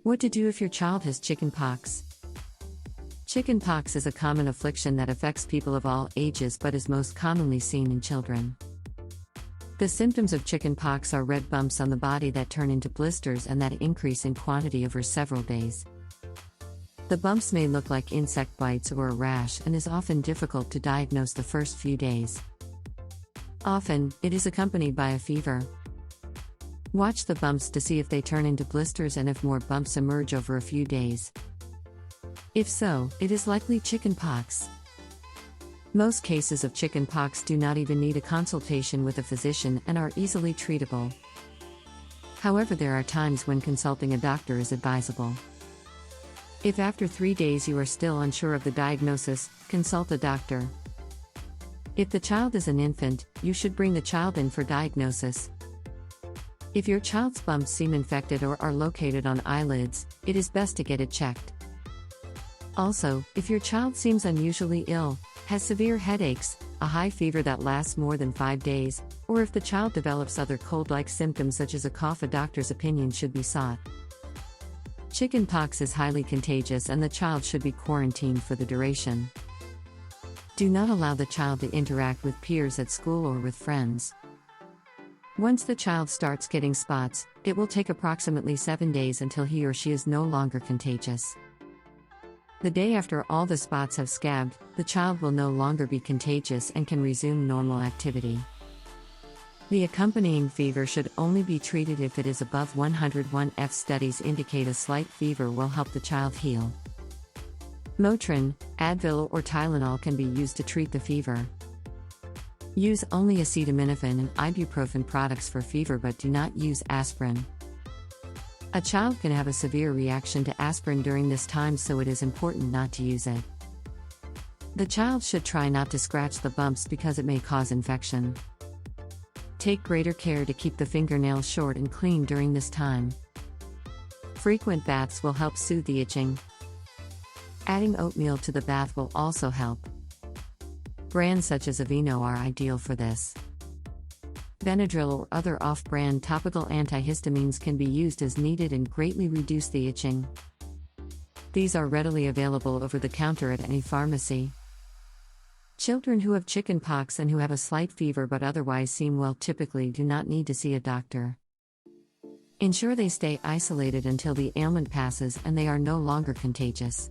What to do if your child has chickenpox? Chickenpox is a common affliction that affects people of all ages but is most commonly seen in children. The symptoms of chickenpox are red bumps on the body that turn into blisters and that increase in quantity over several days. The bumps may look like insect bites or a rash and is often difficult to diagnose the first few days. Often, it is accompanied by a fever. Watch the bumps to see if they turn into blisters and if more bumps emerge over a few days. If so, it is likely chickenpox. Most cases of chickenpox do not even need a consultation with a physician and are easily treatable. However, there are times when consulting a doctor is advisable. If after 3 days you are still unsure of the diagnosis, consult a doctor. If the child is an infant, you should bring the child in for diagnosis. If your child's bumps seem infected or are located on eyelids, it is best to get it checked. Also, if your child seems unusually ill, has severe headaches, a high fever that lasts more than 5 days, or if the child develops other cold-like symptoms such as a cough, a doctor's opinion should be sought. Chickenpox is highly contagious and the child should be quarantined for the duration. Do not allow the child to interact with peers at school or with friends. Once the child starts getting spots, it will take approximately 7 days until he or she is no longer contagious. The day after all the spots have scabbed, the child will no longer be contagious and can resume normal activity. The accompanying fever should only be treated if it is above 101. Studies indicate a slight fever will help the child heal. Motrin, Advil or Tylenol can be used to treat the fever. Use only acetaminophen and ibuprofen products for fever but do not use aspirin. A child can have a severe reaction to aspirin during this time, so it is important not to use it. The child should try not to scratch the bumps because it may cause infection. Take greater care to keep the fingernails short and clean during this time. Frequent baths will help soothe the itching. Adding oatmeal to the bath will also help. Brands such as Aveeno are ideal for this. Benadryl or other off-brand topical antihistamines can be used as needed and greatly reduce the itching. These are readily available over the counter at any pharmacy. Children who have chickenpox and who have a slight fever but otherwise seem well typically do not need to see a doctor. Ensure they stay isolated until the ailment passes and they are no longer contagious.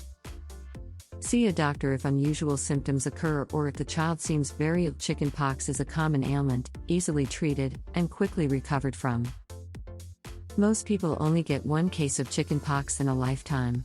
See a doctor if unusual symptoms occur or if the child seems very ill. Chickenpox is a common ailment, easily treated, and quickly recovered from. Most people only get one case of chickenpox in a lifetime.